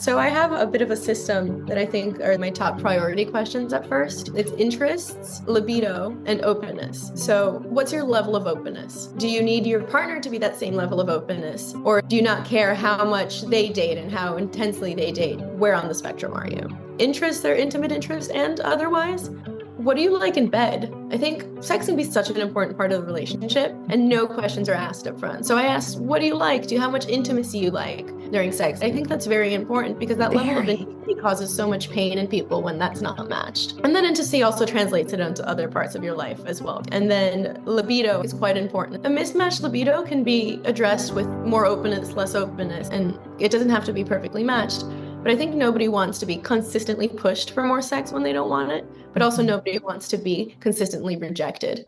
So I have a bit of a system that I think are my top priority questions at first. It's interests, libido, and openness. So what's your level of openness? Do you need your partner to be that same level of openness? Or do you not care how much they date and how intensely they date? Where on the spectrum are you? Interests, their intimate interests and otherwise? What do you like in bed? I think sex can be such an important part of the relationship and no questions are asked up front. So I asked, what do you like? Do you how much intimacy you like during sex? I think that's very important because that level of intimacy causes so much pain in people when that's not matched. And then intimacy also translates it into other parts of your life as well. And then libido is quite important. A mismatched libido can be addressed with more openness, less openness, and it doesn't have to be perfectly matched. But I think nobody wants to be consistently pushed for more sex when they don't want it, but also nobody wants to be consistently rejected.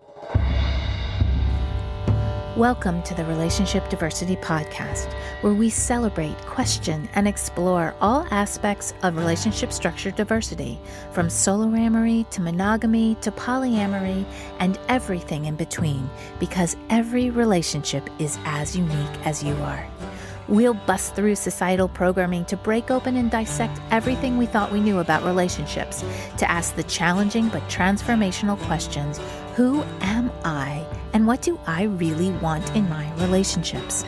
Welcome to the Relationship Diversity Podcast, where we celebrate, question, and explore all aspects of relationship structure diversity, from soloamory to monogamy to polyamory and everything in between, because every relationship is as unique as you are. We'll bust through societal programming to break open and dissect everything we thought we knew about relationships, to ask the challenging but transformational questions: who am I, and what do I really want in my relationships?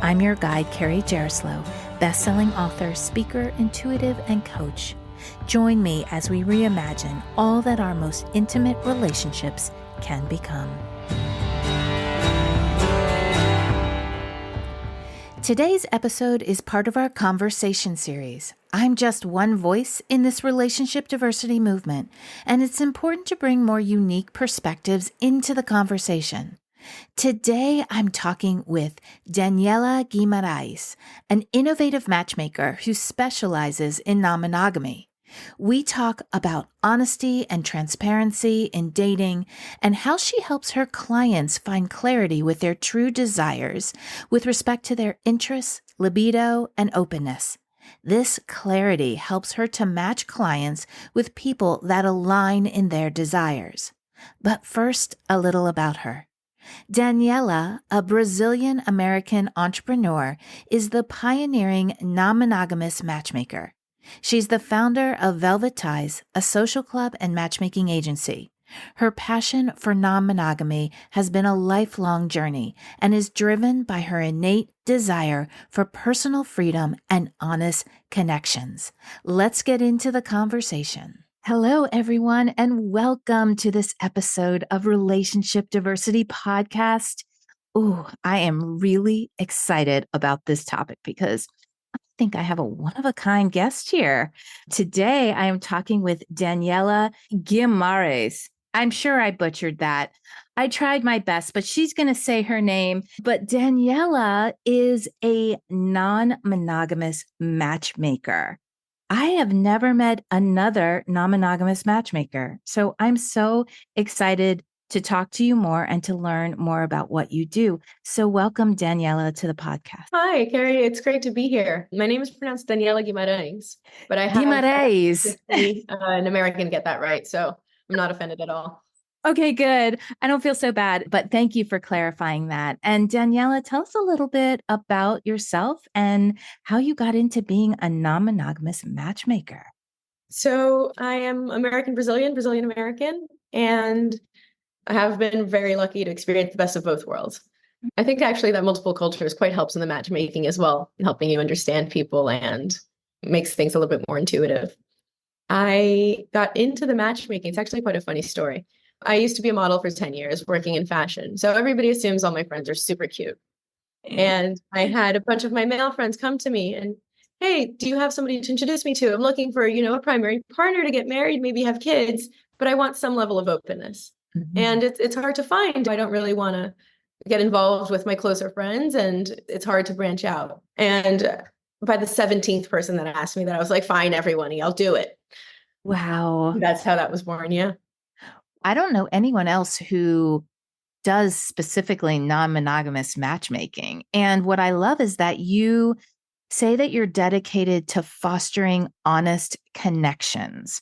I'm your guide, Carrie Jaroslaw, best-selling author, speaker, intuitive, and coach. Join me as we reimagine all that our most intimate relationships can become. Today's episode is part of our conversation series. I'm just one voice in this relationship diversity movement, and it's important to bring more unique perspectives into the conversation. Today, I'm talking with Daniella Guimaraes, an innovative matchmaker who specializes in non-monogamy. We talk about honesty and transparency in dating and how she helps her clients find clarity with their true desires with respect to their interests, libido, and openness. This clarity helps her to match clients with people that align in their desires. But first, a little about her. Daniella, a Brazilian-American entrepreneur, is the pioneering non-monogamous matchmaker. She's the founder of Velvet Ties, a social club and matchmaking agency. Her passion for non-monogamy has been a lifelong journey and is driven by her innate desire for personal freedom and honest connections. Let's get into the conversation. Hello, everyone, and welcome to this episode of Relationship Diversity Podcast. Ooh, I am really excited about this topic because I think I have a one-of-a-kind guest here. Today, I am talking with Daniella Guimaraes. I'm sure I butchered that. I tried my best, but she's going to say her name. But Daniella is a non-monogamous matchmaker. I have never met another non-monogamous matchmaker. So I'm so excited to talk to you more and to learn more about what you do. So welcome, Daniella, to the podcast. Hi, Carrie. It's great to be here. My name is pronounced Daniella Guimaraes, but I have Guimaraes. an American get that right, so I'm not offended at all. Okay, good. I don't feel so bad, but thank you for clarifying that. And Daniella, tell us a little bit about yourself and how you got into being a non-monogamous matchmaker. So I am Brazilian-American, and I have been very lucky to experience the best of both worlds. I think actually that multiple cultures quite helps in the matchmaking as well, helping you understand people and makes things a little bit more intuitive. I got into the matchmaking. It's actually quite a funny story. I used to be a model for 10 years working in fashion. So everybody assumes all my friends are super cute. And I had a bunch of my male friends come to me and, hey, do you have somebody to introduce me to? I'm looking for, a primary partner to get married, maybe have kids, but I want some level of openness. Mm-hmm. And it's hard to find. I don't really want to get involved with my closer friends, and it's hard to branch out. And by the 17th person that asked me that, I was like, fine, everyone, I'll do it. Wow. That's how that was born. Yeah. I don't know anyone else who does specifically non-monogamous matchmaking. And what I love is that you say that you're dedicated to fostering honest connections.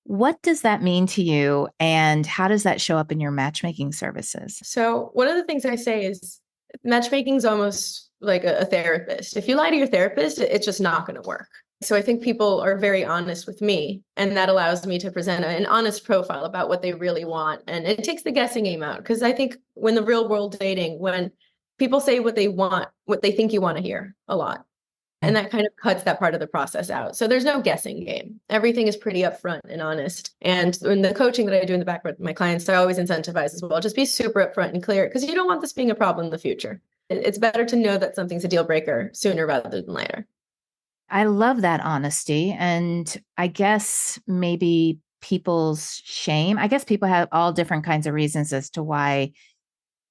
What does that mean to you, and how does that show up in your matchmaking services? So one of the things I say is matchmaking is almost like a therapist. If you lie to your therapist, it's just not going to work. So I think people are very honest with me, and that allows me to present an honest profile about what they really want. And it takes the guessing game out, because I think when the real world dating, when people say what they want, what they think you want to hear a lot, and that kind of cuts that part of the process out. So there's no guessing game. Everything is pretty upfront and honest. And in the coaching that I do in the background with my clients, I always incentivize as well. Just be super upfront and clear, because you don't want this being a problem in the future. It's better to know that something's a deal breaker sooner rather than later. I love that honesty. And I guess maybe people's shame, I guess people have all different kinds of reasons as to why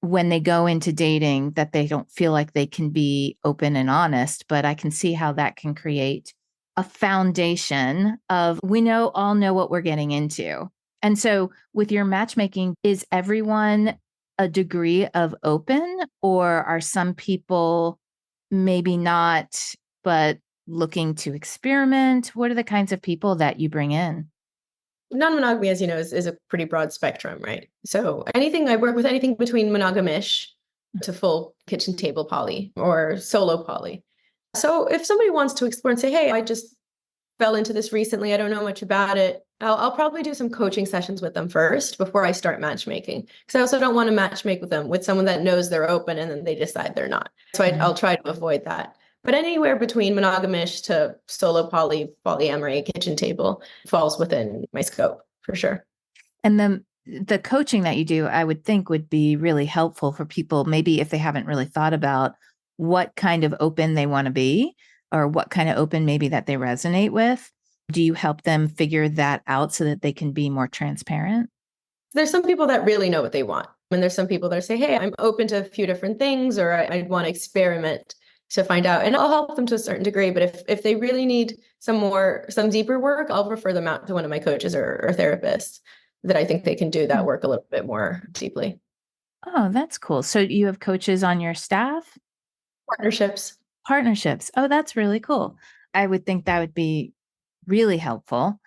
when they go into dating that they don't feel like they can be open and honest, but I can see how that can create a foundation of all know what we're getting into. And so with your matchmaking, is everyone a degree of open, or are some people maybe not, but looking to experiment? What are the kinds of people that you bring in? Non-monogamy, as you know, is a pretty broad spectrum, right? So I work with anything between monogamish to full kitchen table poly or solo poly. So if somebody wants to explore and say, hey, I just fell into this recently, I don't know much about it, I'll probably do some coaching sessions with them first before I start matchmaking. Because I also don't want to matchmake with them with someone that knows they're open and then they decide they're not. So I'll try to avoid that. But anywhere between monogamish to solo poly, polyamory, kitchen table falls within my scope for sure. And then the coaching that you do, I would think would be really helpful for people, maybe if they haven't really thought about what kind of open they want to be, or what kind of open maybe that they resonate with. Do you help them figure that out so that they can be more transparent? There's some people that really know what they want. And there's some people that say, hey, I'm open to a few different things, or I want to experiment to find out. And I'll help them to a certain degree. But if they really need some deeper work, I'll refer them out to one of my coaches or therapists that I think they can do that work a little bit more deeply. Oh, that's cool. So you have coaches on your staff? Partnerships. Partnerships. Oh, that's really cool. I would think that would be really helpful,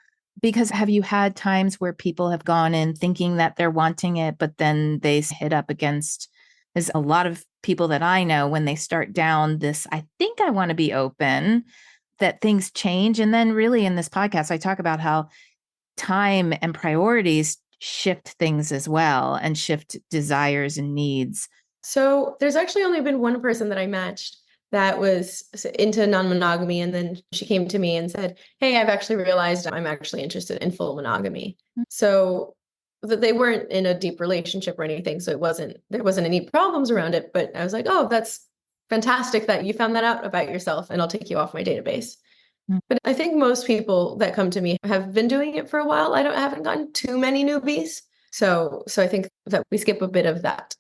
because have you had times where people have gone in thinking that they're wanting it, but then they hit up against, there's a lot of people that I know when they start down this, I think I want to be open, that things change. And then really in this podcast, I talk about how time and priorities shift things as well, and shift desires and needs. So there's actually only been one person that I matched that was into non-monogamy. And then she came to me and said, hey, I've actually realized I'm actually interested in full monogamy. So that they weren't in a deep relationship or anything. So there wasn't any problems around it. But I was like, oh, that's fantastic that you found that out about yourself, and I'll take you off my database. But I think most people that come to me have been doing it for a while. I haven't gotten too many newbies. So I think that we skip a bit of that.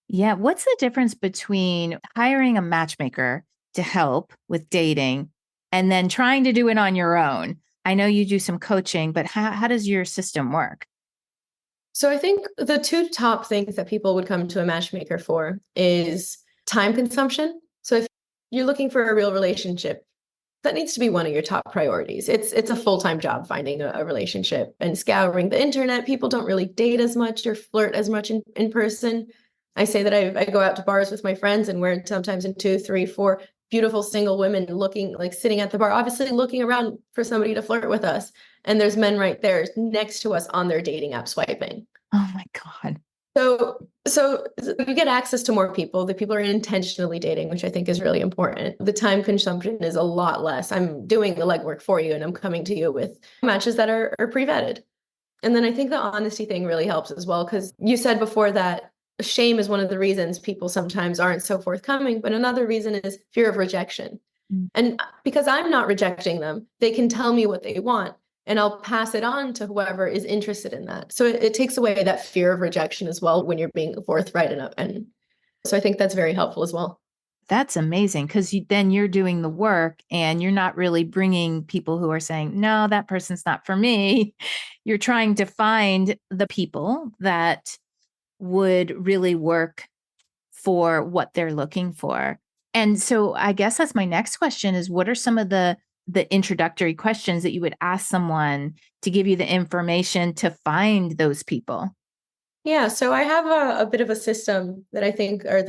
Yeah. What's the difference between hiring a matchmaker to help with dating and then trying to do it on your own? I know you do some coaching, but how does your system work? So I think the two top things that people would come to a matchmaker for is time consumption. So if you're looking for a real relationship, that needs to be one of your top priorities. It's a full-time job finding a relationship and scouring the internet. People don't really date as much or flirt as much in person. I say that I go out to bars with my friends, and we're sometimes in 2, 3, 4 beautiful single women looking, like sitting at the bar, obviously looking around for somebody to flirt with us. And there's men right there next to us on their dating app swiping. Oh my God. So you get access to more people. The people are intentionally dating, which I think is really important. The time consumption is a lot less. I'm doing the legwork for you, and I'm coming to you with matches that are pre-vetted. And then I think the honesty thing really helps as well, because you said before that shame is one of the reasons people sometimes aren't so forthcoming, but another reason is fear of rejection. And because I'm not rejecting them, they can tell me what they want, and I'll pass it on to whoever is interested in that. So it takes away that fear of rejection as well when you're being forthright enough. And so I think that's very helpful as well. That's amazing, because then you're doing the work and you're not really bringing people who are saying, no, that person's not for me. You're trying to find the people that would really work for what they're looking for. And so I guess that's my next question is, what are some of the introductory questions that you would ask someone to give you the information to find those people? Yeah, so I have a bit of a system that I think are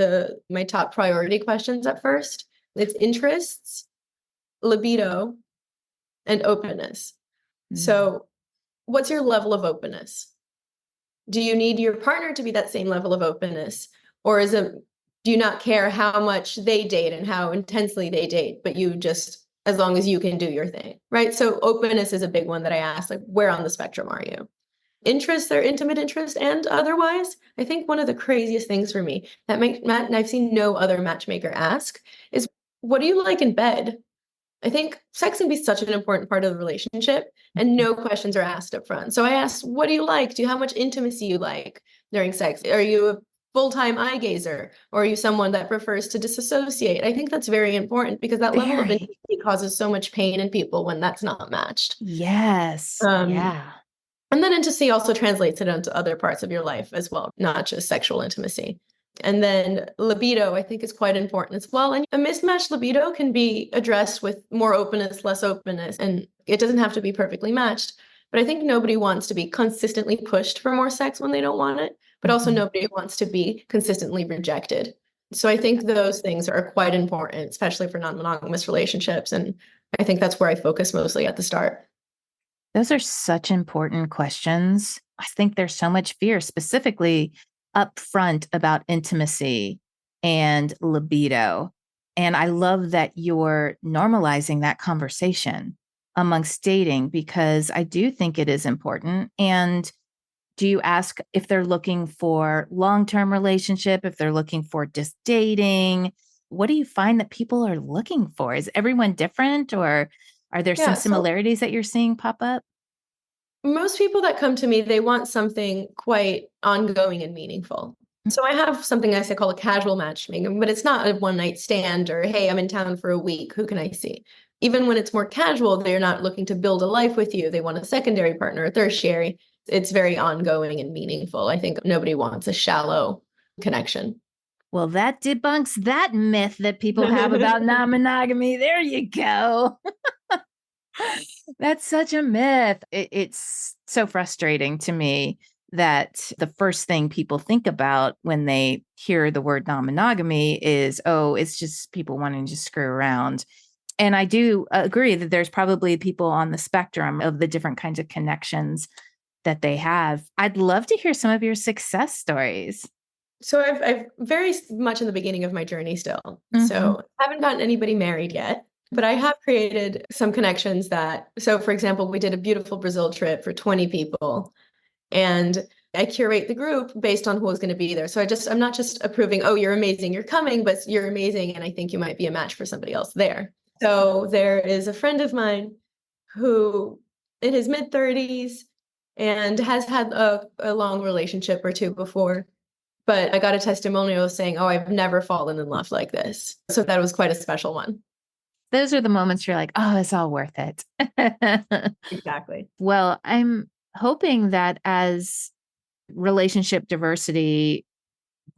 my top priority questions at first. It's interests, libido and openness. Mm. So what's your level of openness? Do you need your partner to be that same level of openness? Or do you not care how much they date and how intensely they date, but you just, as long as you can do your thing, right? So openness is a big one that I ask, like, where on the spectrum are you? Interest, their intimate interest and otherwise. I think one of the craziest things for me that I've seen no other matchmaker ask is, what do you like in bed? I think sex can be such an important part of the relationship and no questions are asked up front. So I asked, what do you like? How much intimacy you like during sex? Are you a full-time eye gazer or are you someone that prefers to disassociate? I think that's very important because that level of Very. intimacy causes so much pain in people when that's not matched. Yes. Yeah. And then intimacy also translates it into other parts of your life as well, not just sexual intimacy. And then libido, I think, is quite important as well. And a mismatched libido can be addressed with more openness, less openness, and it doesn't have to be perfectly matched. But I think nobody wants to be consistently pushed for more sex when they don't want it, but also nobody wants to be consistently rejected. So I think those things are quite important, especially for non-monogamous relationships. And I think that's where I focus mostly at the start. Those are such important questions. I think there's so much fear, specifically upfront about intimacy and libido. And I love that you're normalizing that conversation amongst dating because I do think it is important. And do you ask if they're looking for long-term relationship, if they're looking for just dating? What do you find that people are looking for? Is everyone different or are there some Yeah, so similarities that you're seeing pop up? most people that come to me, they want something quite ongoing and meaningful. So I have something I say call a casual matchmaking, but it's not a one night stand or, hey, I'm in town for a week. Who can I see? Even when it's more casual, they're not looking to build a life with you. They want a secondary partner, a tertiary. It's very ongoing and meaningful. I think nobody wants a shallow connection. Well, that debunks that myth that people have about non-monogamy. There you go. That's such a myth. It's so frustrating to me that the first thing people think about when they hear the word non-monogamy is, oh, it's just people wanting to screw around. And I do agree that there's probably people on the spectrum of the different kinds of connections that they have. I'd love to hear some of your success stories. So I've very much in the beginning of my journey still. So I haven't gotten anybody married yet, but I have created some connections so for example, we did a beautiful Brazil trip for 20 people and I curate the group based on who is going to be there. So I'm not just approving, oh, you're amazing, you're coming, but you're amazing. And I think you might be a match for somebody else there. So there is a friend of mine who in his mid 30s and has had a long relationship or two before. But I got a testimonial saying, oh, I've never fallen in love like this. So that was quite a special one. Those are the moments you're like, oh, it's all worth it. Exactly. Well, I'm hoping that as relationship diversity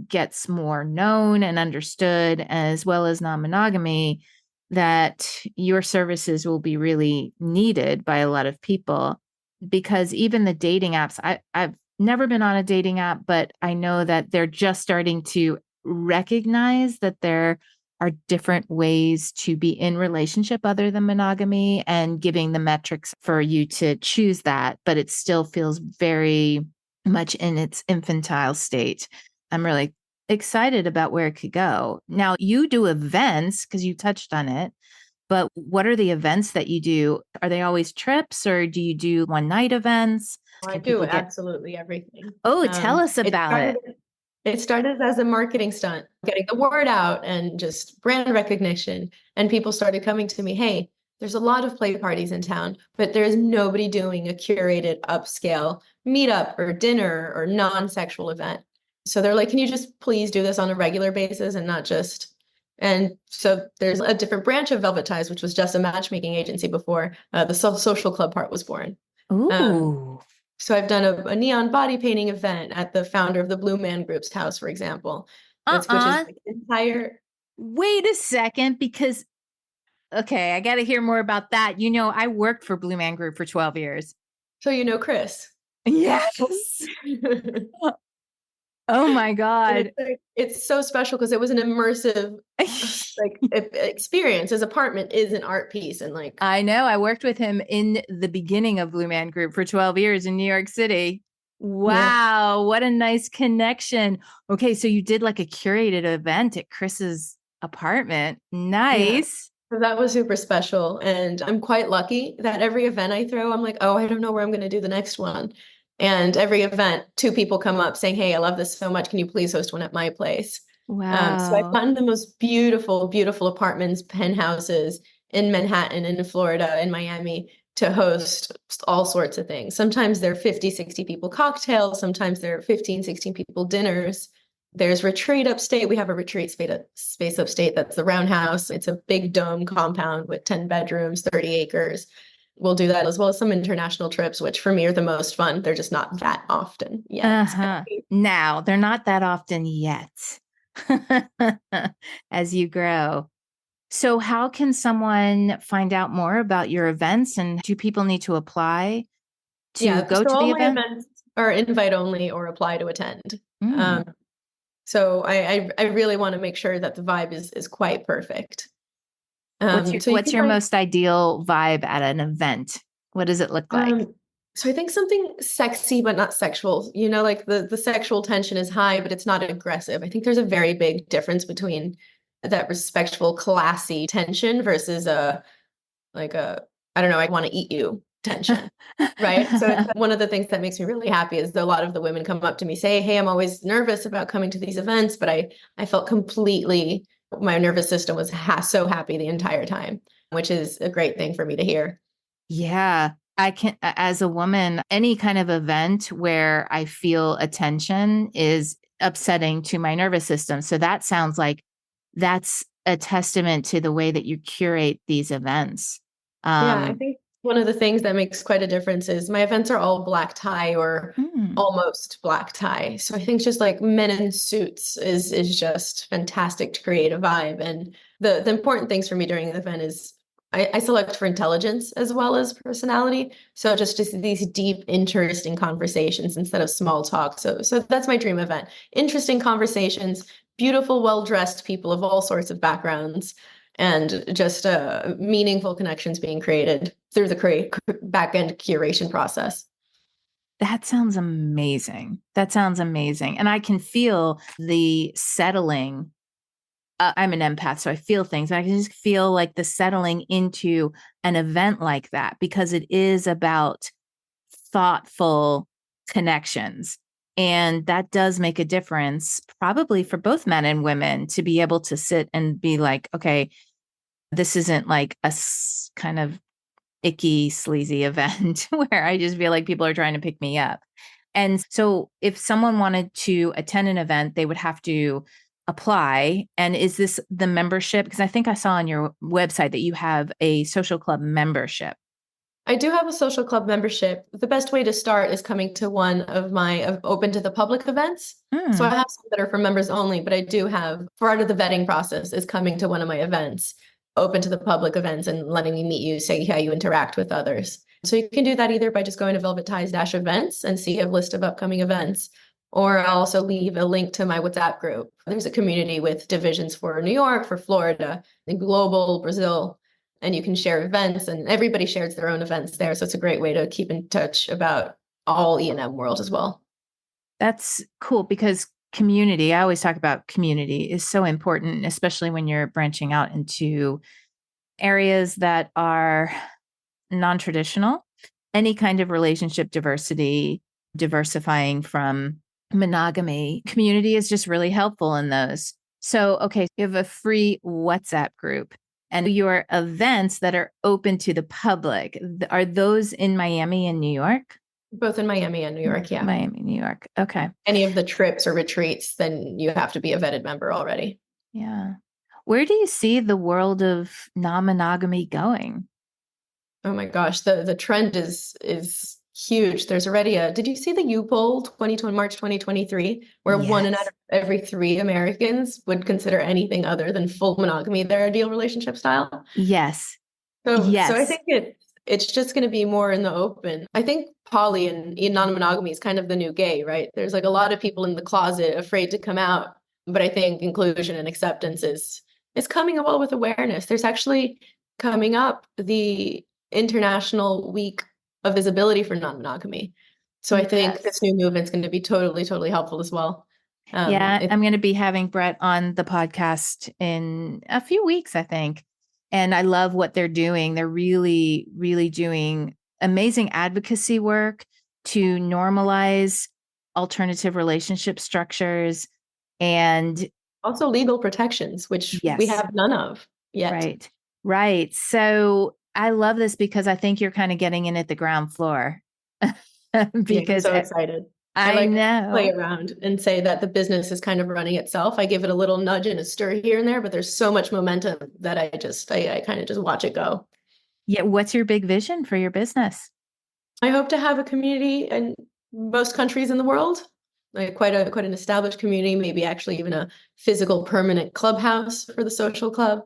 gets more known and understood, as well as non monogamy, that your services will be really needed by a lot of people. Because even the dating apps, I've never been on a dating app, but I know that they're just starting to recognize that there are different ways to be in relationship other than monogamy and giving the metrics for you to choose that. But it still feels very much in its infantile state. I'm really excited about where it could go. Now, you do events because you touched on it, but what are the events that you do? Are they always trips or do you do one night events? I Can do people get, absolutely everything. oh, tell us It about started it. it started as a marketing stunt, getting the word out and just brand recognition. And people started coming to me, hey, there's a lot of play parties in town, but there's nobody doing a curated upscale meetup or dinner or non-sexual event. So they're like, can you just please do this on a regular basis and not just. And so there's a different branch of Velvet Ties, which was just a matchmaking agency before the social club part was born. Um, Ooh. so I've done a neon body painting event at the founder of the Blue Man Group's house, for example, which is Uh-uh. like entire. Wait a second, because okay, I got to hear more about that. You know, I worked for Blue Man Group for 12 years. So you know Chris. Yes. Oh my And God. it's so special because it was an immersive experience. His apartment is an art piece, and like I know. I worked with him in the beginning of Blue Man Group for 12 years in New York City. yeah, Wow, what a nice connection. Okay, so you did like a curated event at Chris's apartment. yeah. Nice. So that was super special. And I'm quite lucky that every event I throw, I'm like, oh, I don't know where I'm going to do the next one. And every event, two people come up saying, hey, I love this so much. Can you please host one at my place? So I've Wow. gotten the most beautiful, beautiful apartments, penthouses in Manhattan, in Florida, in Miami to host all sorts of things. Sometimes they're 50, 60 people cocktails. Sometimes they're 15, 16 people dinners. There's retreat upstate. We have a retreat space upstate that's the Roundhouse. It's a big dome compound with 10 bedrooms, 30 acres. We'll do that as well as some international trips, which for me are the most fun. They're just not that often yet. Uh-huh. Now, they're not that often yet as you grow. So, how can someone find out more about your events, and do people need to apply to Yeah, go so to all the my event? events are invite only or apply to attend. Mm. So I really want to make sure that the vibe is quite perfect. So you What's can your find most ideal vibe at an event? What does it look like? so I think something sexy but not sexual. You know, like the sexual tension is high, but it's not aggressive. I think there's a very big difference between that respectful, classy tension versus a I don't know, I want to eat you tension. Right. So it's one of the things that makes me really happy is that a lot of the women come up to me, say, hey, I'm always nervous about coming to these events, but I felt completely, my nervous system was so happy the entire time, which is a great thing for me to hear. Yeah, I can, as a woman, any kind of event where I feel attention is upsetting to my nervous system. So that sounds like that's a testament to the way that you curate these events. Yeah, I Um, think one of the things that makes quite a difference is my events are all black tie or mm, almost black tie. So I think just like men in suits is just fantastic to create a vibe. And the important things for me during the event is I select for intelligence as well as personality. So just these deep, interesting conversations instead of small talk. So that's my dream event. Interesting conversations, beautiful, well-dressed people of all sorts of backgrounds and just meaningful connections being created through the back end curation process. that sounds amazing. That sounds amazing. And I can feel the settling. I'm an empath, so I feel things. I can just feel like the settling into an event like that because it is about thoughtful connections. And that does make a difference, probably for both men and women, to be able to sit and be like, okay, this isn't like kind of icky, sleazy event where I just feel like people are trying to pick me up. And so if someone wanted to attend an event, they would have to apply. And is this the membership? Because I think I saw on your website that you have a social club membership. I do have a social club membership. The best way to start is coming to one of my open to the public events. So I Mm, have some that are for members only, but I do have part of the vetting process is coming to one of my events, open to the public events and letting me meet you, see how you interact with others. So you can do that either by just going to Velvet Ties events and see a list of upcoming events, or I'll also leave a link to my WhatsApp group. There's a community with divisions for New York, for Florida, and global, Brazil, and you can share events and everybody shares their own events there. So it's a great way to keep in touch about all E&M world as well. that's cool because community, I always talk about community, is so important, especially when you're branching out into areas that are non traditional. Any kind of relationship diversity, diversifying from monogamy, community is just really helpful in those. So, okay, you have a free WhatsApp group and your events that are open to the public. Are those in Miami and New York? Both in Miami and New York, yeah. Miami, New York. Okay. Any of the trips or retreats, then you have to be a vetted member already. Yeah. Where do you see the world of non-monogamy going? Oh my gosh, the trend is huge. There's already did you see the U poll 2020 March 2023, where one in out Yes. of every three Americans would consider anything other than full monogamy their ideal relationship style? Yes. So I Yes. think it's just going to be more in the open. I think poly and non-monogamy is kind of the new gay, right? There's like a lot of people in the closet afraid to come out, but I think inclusion and acceptance is coming well with awareness. There's actually coming up the International Week of Visibility for Non-Monogamy. So I think this new movement's going to be totally, totally helpful as well. Yeah, I'm going to be having Brett on the podcast in a few weeks, I think. And I love what they're doing. They're really, really doing amazing advocacy work to normalize alternative relationship structures and also legal protections, which we have none of yet. Right. Right. So I love this because I think you're kind of getting in at the ground floor. Because I'm so excited. I like know. to play around and say that the business is kind of running itself. I give it a little nudge and a stir here and there, but there's so much momentum that I kind of just watch it go. Yeah. What's your big vision for your business? I hope to have a community in most countries in the world, like quite an established community, maybe actually even a physical permanent clubhouse for the social club.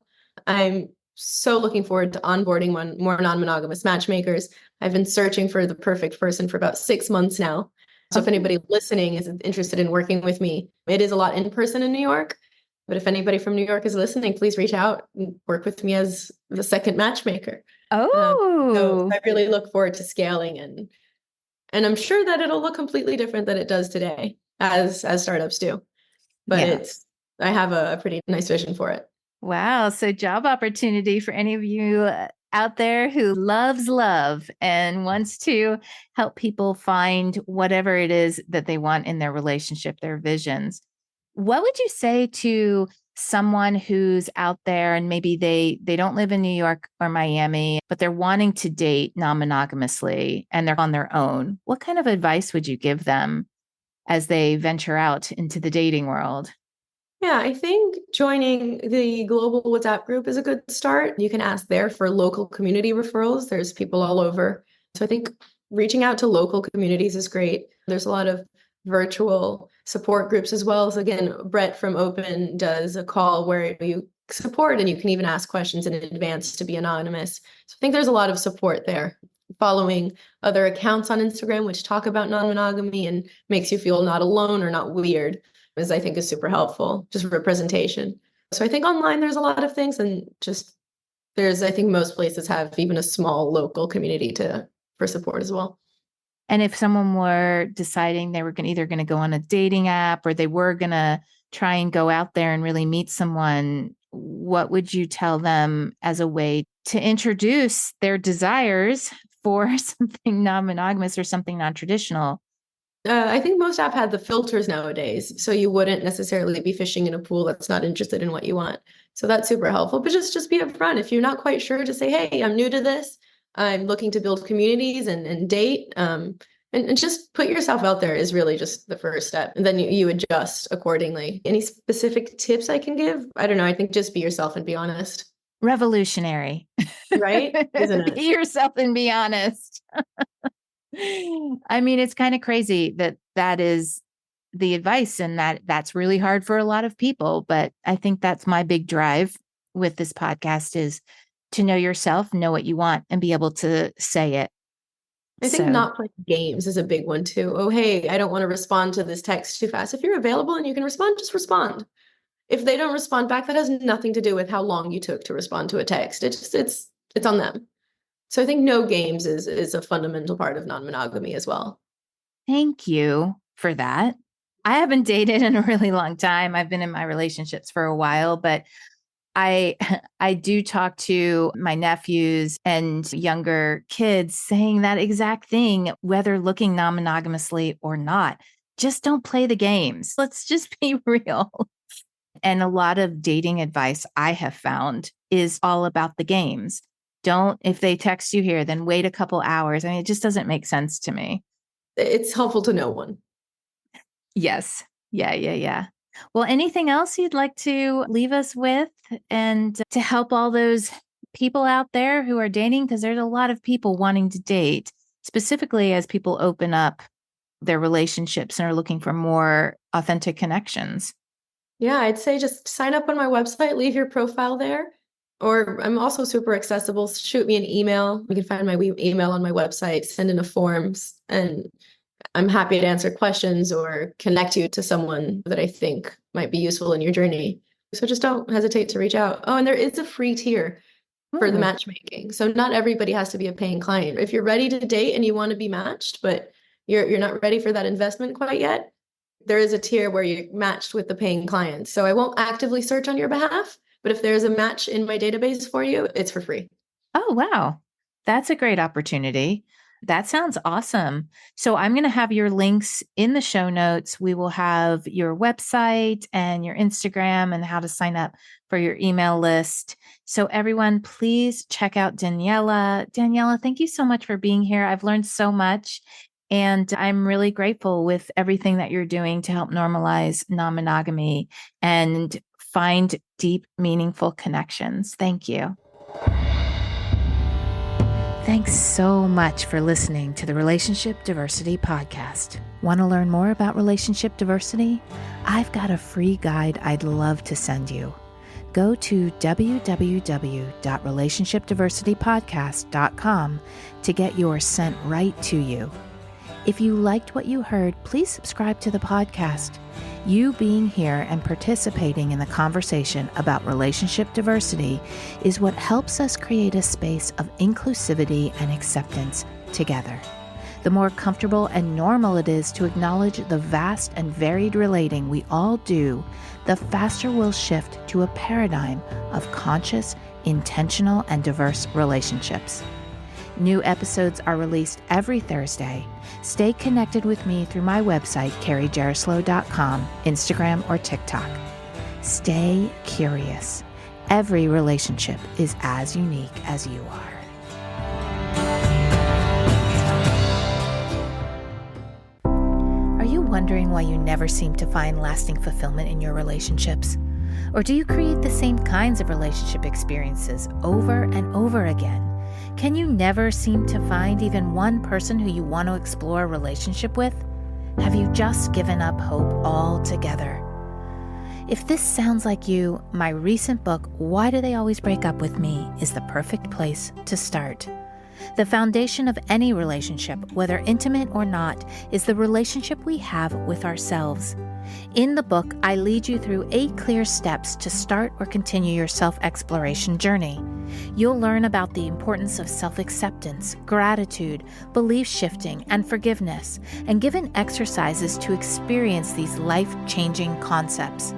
I'm so looking forward to onboarding more non-monogamous matchmakers. I've been searching for the perfect person for about 6 months now. So if anybody listening is interested in working with me, it is a lot in person in New York. But if anybody from New York is listening, please reach out and work with me as the second matchmaker. So I really look forward to scaling, and I'm sure that it'll look completely different than it does today, as startups do. But I have a pretty nice vision for it. Wow. So job opportunity for any of you out there who loves love and wants to help people find whatever it is that they want in their relationship, their visions. What would you say to someone who's out there and maybe they don't live in New York or Miami, but they're wanting to date non-monogamously and they're on their own? What kind of advice would you give them as they venture out into the dating world? Yeah, I think joining the global WhatsApp group is a good start. You can ask there for local community referrals. There's people all over. So I think reaching out to local communities is great. There's a lot of virtual support groups as well. So again, Brett from Open does a call where you support and you can even ask questions in advance to be anonymous. So I think there's a lot of support there. Following other accounts on Instagram which talk about non-monogamy and makes you feel not alone or not weird I think is super helpful, just representation. So I think online there's a lot of things, and just I think most places have even a small local community for support as well. And if someone were deciding they were either going to go on a dating app or they were going to try and go out there and really meet someone, what would you tell them as a way to introduce their desires for something non-monogamous or something non-traditional? I think most apps have the filters nowadays, so you wouldn't necessarily be fishing in a pool that's not interested in what you want. So that's super helpful. But just be upfront. If you're not quite sure, to say, hey, I'm new to this. I'm looking to build communities and date. And just put yourself out there is really just the first step. And then you adjust accordingly. Any specific tips I can give? I don't know. I think just be yourself and be honest. Revolutionary. Right? Isn't it? Be yourself and be honest. I mean, it's kind of crazy that is the advice, and that's really hard for a lot of people. But I think that's my big drive with this podcast is to know yourself, know what you want, and be able to say it. I think not playing games is a big one too. Oh, hey, I don't want to respond to this text too fast. If you're available and you can respond, just respond. If they don't respond back, that has nothing to do with how long you took to respond to a text. It's on them. So I think no games is a fundamental part of non-monogamy as well. Thank you for that. I haven't dated in a really long time. I've been in my relationships for a while, but I do talk to my nephews and younger kids saying that exact thing, whether looking non-monogamously or not. Just don't play the games. Let's just be real. And a lot of dating advice I have found is all about the games. If they text you here, then wait a couple hours. I mean, it just doesn't make sense to me. It's helpful to no one. Yes. Yeah. Well, anything else you'd like to leave us with and to help all those people out there who are dating? Because there's a lot of people wanting to date, specifically as people open up their relationships and are looking for more authentic connections. Yeah, I'd say just sign up on my website, leave your profile there. Or I'm also super accessible. Shoot me an email. You can find my email on my website, send in the forms, and I'm happy to answer questions or connect you to someone that I think might be useful in your journey. So just don't hesitate to reach out. Oh, and there is a free tier for the matchmaking. So not everybody has to be a paying client. If you're ready to date and you want to be matched, but you're not ready for that investment quite yet, there is a tier where you're matched with the paying clients. So I won't actively search on your behalf, but if there's a match in my database for you, it's for free. Oh, wow. That's a great opportunity. That sounds awesome. So I'm going to have your links in the show notes. We will have your website and your Instagram and how to sign up for your email list. So everyone, please check out Daniella. Daniella, thank you so much for being here. I've learned so much. And I'm really grateful with everything that you're doing to help normalize non-monogamy and find deep, meaningful connections. Thank you. Thanks so much for listening to the Relationship Diversity Podcast. Want to learn more about relationship diversity? I've got a free guide I'd love to send you. Go to www.relationshipdiversitypodcast.com to get yours sent right to you. If you liked what you heard, please subscribe to the podcast. You being here and participating in the conversation about relationship diversity is what helps us create a space of inclusivity and acceptance together. The more comfortable and normal it is to acknowledge the vast and varied relating we all do, the faster we'll shift to a paradigm of conscious, intentional, and diverse relationships. New episodes are released every Thursday. Stay connected with me through my website, carriejaroslow.com, Instagram, or TikTok. Stay curious. Every relationship is as unique as you are. Are you wondering why you never seem to find lasting fulfillment in your relationships? Or do you create the same kinds of relationship experiences over and over again? Can you never seem to find even one person who you want to explore a relationship with? Have you just given up hope altogether? If this sounds like you, my recent book, Why Do They Always Break Up With Me, is the perfect place to start. The foundation of any relationship, whether intimate or not, is the relationship we have with ourselves. In the book, I lead you through 8 clear steps to start or continue your self-exploration journey. You'll learn about the importance of self-acceptance, gratitude, belief shifting, and forgiveness, and given exercises to experience these life-changing concepts.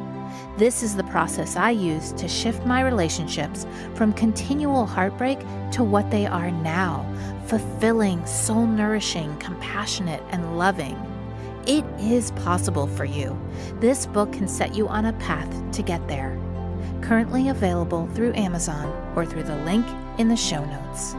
This is the process I use to shift my relationships from continual heartbreak to what they are now, fulfilling, soul-nourishing, compassionate, and loving. It is possible for you. This book can set you on a path to get there. Currently available through Amazon or through the link in the show notes.